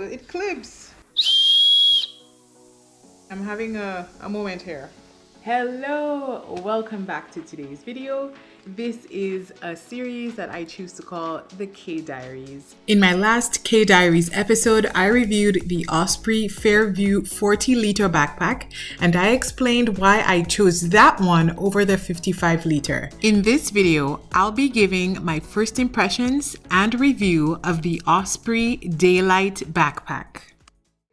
it clips. I'm having a moment here. Hello, welcome back to today's video. This is a series that I choose to call the K Diaries. In my last K Diaries episode, I reviewed the OSPREY FAIRVIEW 40L backpack, and I explained why I chose that one over the 55L. In this video, I'll be giving my first impressions and review of the OSPREY Daylight backpack.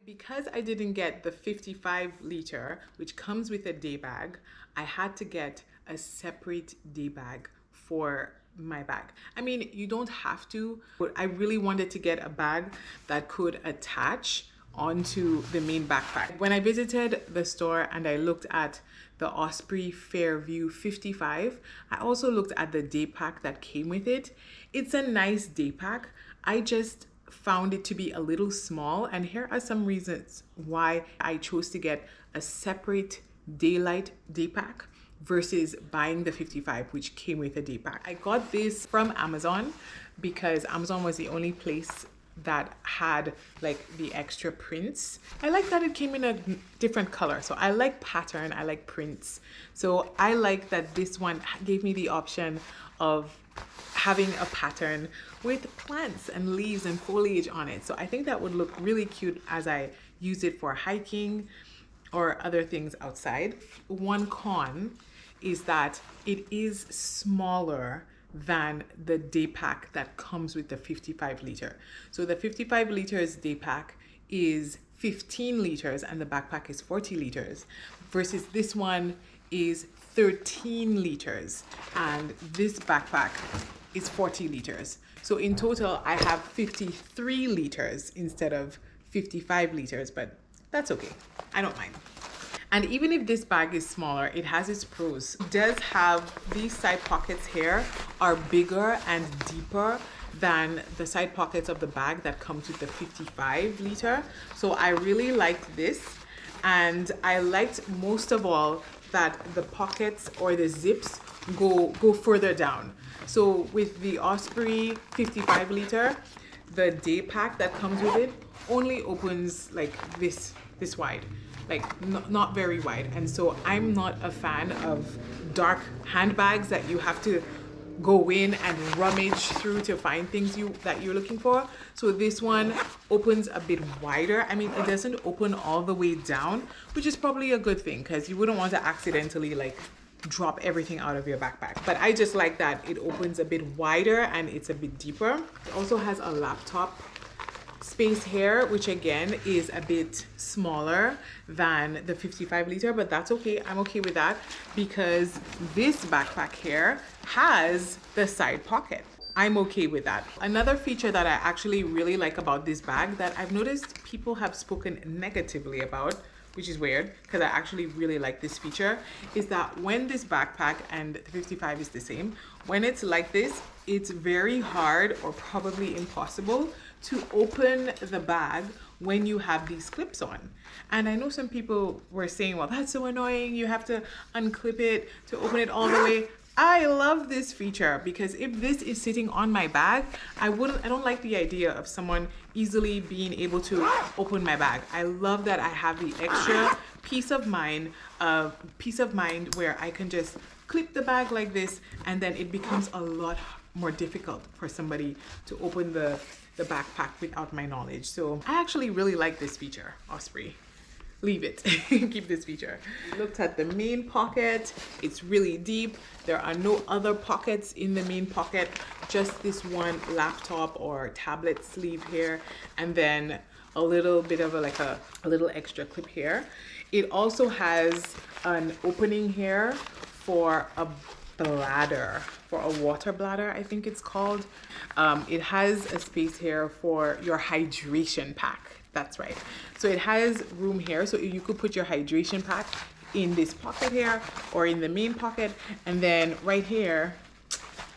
Because I didn't get the 55L, which comes with a day bag, I had to get a separate day bag for my bag. I mean, you don't have to, but I really wanted to get a bag that could attach onto the main backpack. When I visited the store and I looked at the OSPREY FAIRVIEW 55, I also looked at the Daypack that came with it. It's a nice Daypack. I just found it to be a little small, and here are some reasons why I chose to get a separate Daylight Daypack versus buying the 55, which came with a Daypack. I got this from Amazon because Amazon was the only place that had like the extra prints. I like that it came in a different color. So I like pattern, I like prints. So I like that this one gave me the option of having a pattern with plants and leaves and foliage on it. So I think that would look really cute as I use it for hiking or other things outside. One con is that it is smaller than the Daypack that comes with the 55L. So the 55L Daypack is 15 liters and the backpack is 40 liters versus this one is 13 liters and this backpack is 40 liters. So in total, I have 53 liters instead of 55 liters, but that's okay. I don't mind. And even if this bag is smaller, it has its pros. It does have these side pockets here are bigger and deeper than the side pockets of the bag that comes with the 55L. So I really liked this. And I liked most of all that the pockets or the zips go further down. So with the OSPREY 55L, the Daypack that comes with it only opens like this wide, like not very wide. And so I'm not a fan of dark handbags that you have to go in and rummage through to find things that you're looking for. So this one opens a bit wider. I mean, it doesn't open all the way down, which is probably a good thing because you wouldn't want to accidentally like drop everything out of your backpack. But I just like that it opens a bit wider and it's a bit deeper. It also has a laptop space here, which again is a bit smaller than the 55L, but that's okay. I'm okay with that because this backpack here has the side pocket. I'm okay with that. Another feature that I actually really like about this bag that I've noticed people have spoken negatively about, which is weird because I actually really like this feature, is that when this backpack, and the 55 is the same, when it's like this, it's very hard or probably impossible to open the bag when you have these clips on. And I know some people were saying, well, that's so annoying, you have to unclip it to open it all the way. I love this feature because if this is sitting on my bag, I don't like the idea of someone easily being able to open my bag. I love that I have the extra peace of mind where I can just clip the bag like this, and then it becomes a lot more difficult for somebody to open the backpack without my knowledge. So I actually really like this feature, OSPREY. Leave it. Keep this feature. Looked at the main pocket. It's really deep. There are no other pockets in the main pocket, just this one laptop or tablet sleeve here, and then a little bit of a little extra clip here. It also has an opening here for a bladder, for a water bladder, I think it's called. It has a space here for your hydration pack. That's right. So it has room here, so you could put your hydration pack in this pocket here or in the main pocket, and then right here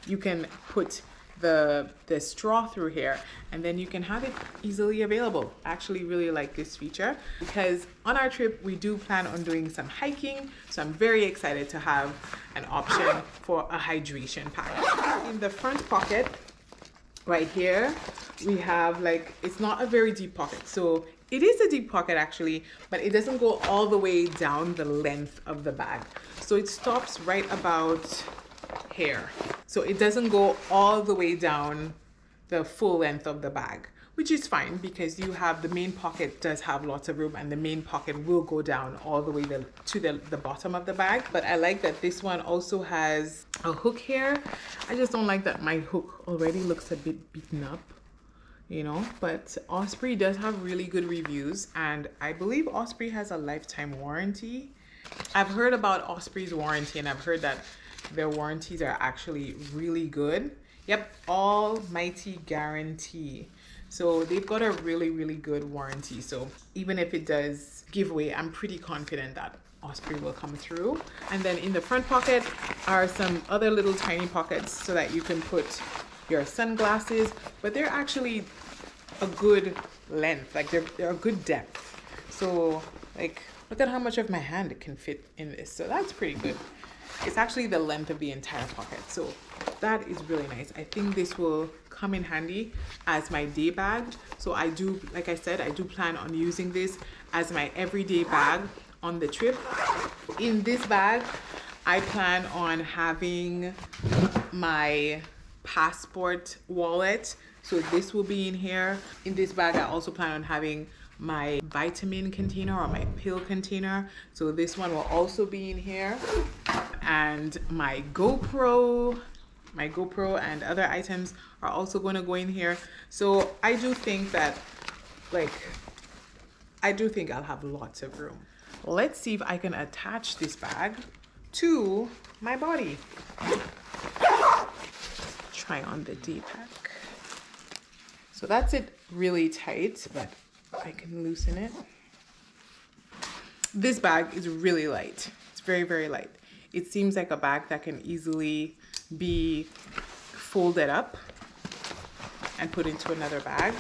you can put the straw through here, and then you can have it easily available. I actually really like this feature because on our trip we do plan on doing some hiking, so I'm very excited to have an option for a hydration pack. In the front pocket Right here, we have like, it's not a very deep pocket. So it is a deep pocket actually, but it doesn't go all the way down the length of the bag. So it stops right about here. So it doesn't go all the way down the full length of the bag, which is fine because you have the main pocket does have lots of room, and the main pocket will go down all the way to the bottom of the bag. But I like that this one also has a hook here. I just don't like that my hook already looks a bit beaten up, you know, but Osprey does have really good reviews, and I believe Osprey has a lifetime warranty. I've heard about Osprey's warranty, and I've heard that their warranties are actually really good. Yep, almighty guarantee. So they've got a really, really good warranty. So even if it does give away, I'm pretty confident that Osprey will come through. And then in the front pocket are some other little tiny pockets so that you can put your sunglasses, but they're actually a good length, like they're a good depth. So like, look at how much of my hand it can fit in this. So that's pretty good. It's actually the length of the entire pocket. So that is really nice. I think this will come in handy as my day bag. So I do, like I said, I do plan on using this as my everyday bag on the trip. In this bag, I plan on having my passport wallet. So this will be in here. In this bag, I also plan on having my vitamin container or my pill container. So this one will also be in here. And my GoPro and other items are also going to go in here. So I do think that, like, I do think I'll have lots of room. Let's see if I can attach this bag to my body. Try on the Daypack. So that's it really tight, but I can loosen it. This bag is really light. It's very, very light. It seems like a bag that can easily be folded up and put into another bag.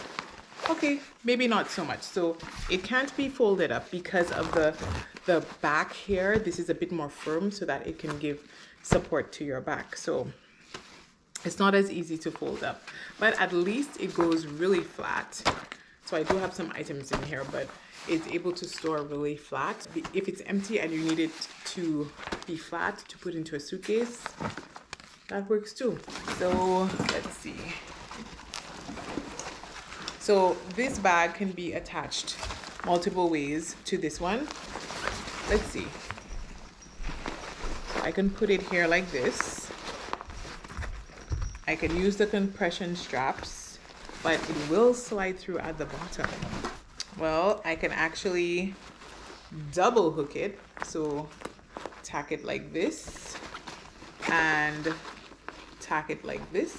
Okay, maybe not so much. So it can't be folded up because of the back here. This is a bit more firm so that it can give support to your back. So it's not as easy to fold up, but at least it goes really flat. So I do have some items in here, but it's able to store really flat. If it's empty and you need it to be flat to put into a suitcase, that works too. So let's see. So this bag can be attached multiple ways to this one. Let's see. So I can put it here like this. I can use the compression straps, but it will slide through at the bottom. Well, I can actually double hook it. So tack it like this and tack it like this.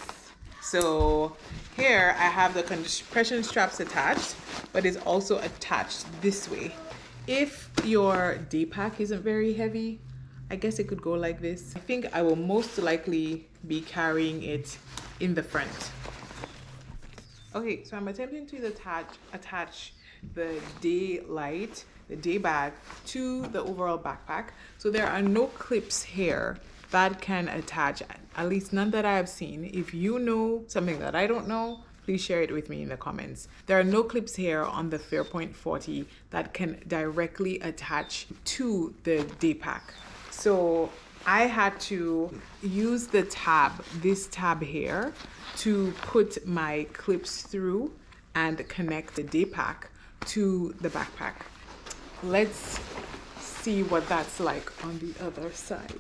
So here I have the compression straps attached, but it's also attached this way. If your Daypack isn't very heavy, I guess it could go like this. I think I will most likely be carrying it in the front. Okay, so I'm attempting to attach the Daylight, the day bag, to the overall backpack. So there are no clips here that can attach, at least none that I have seen. If you know something that I don't know, please share it with me in the comments. There are no clips here on the FARPOINT 40 that can directly attach to the Daypack. So I had to use the tab, this tab here, to put my clips through and connect the Daypack to the backpack. Let's see what that's like on the other side.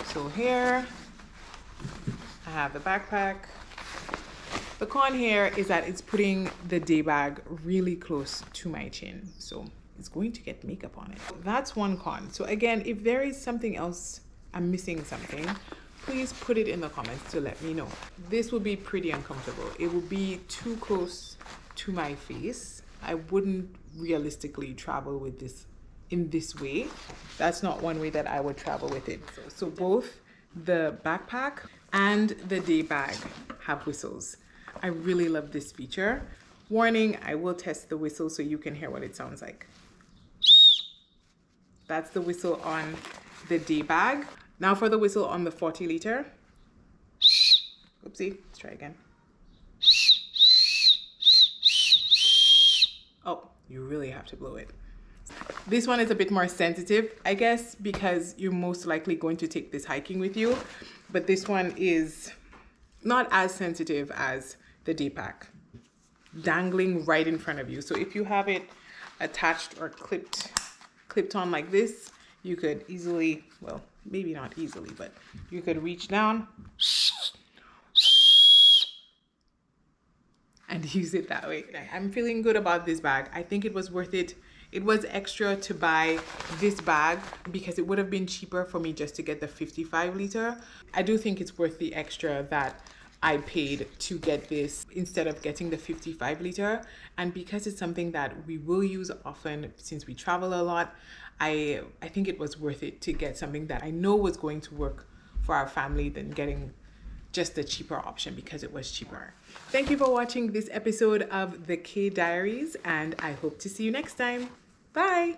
So here I have the backpack. The con here is that it's putting the day bag really close to my chin, so it's going to get makeup on it. That's one con. So again, if there is something else, I'm missing something, please put it in the comments to let me know. This will be pretty uncomfortable. It will be too close to my face. I wouldn't realistically travel with this in this way. That's not one way that I would travel with it. So both the backpack and the day bag have whistles. I really love this feature. Warning, I will test the whistle so you can hear what it sounds like. That's the whistle on the day bag. Now for the whistle on the 40 liter. Oopsie, let's try again. You really have to blow it. This one is a bit more sensitive, I guess, because you're most likely going to take this hiking with you. But this one is not as sensitive as the Daypack, dangling right in front of you. So if you have it attached or clipped on like this, you could easily, well, maybe not easily, but you could reach down and use it that way. I'm feeling good about this bag. I think it was worth it. It was extra to buy this bag because it would have been cheaper for me just to get the 55 liter. I do think it's worth the extra that I paid to get this instead of getting the 55 liter. And because it's something that we will use often since we travel a lot, I think it was worth it to get something that I know was going to work for our family than getting just the cheaper option because it was cheaper. Thank you for watching this episode of the K Diaries, and I hope to see you next time. Bye.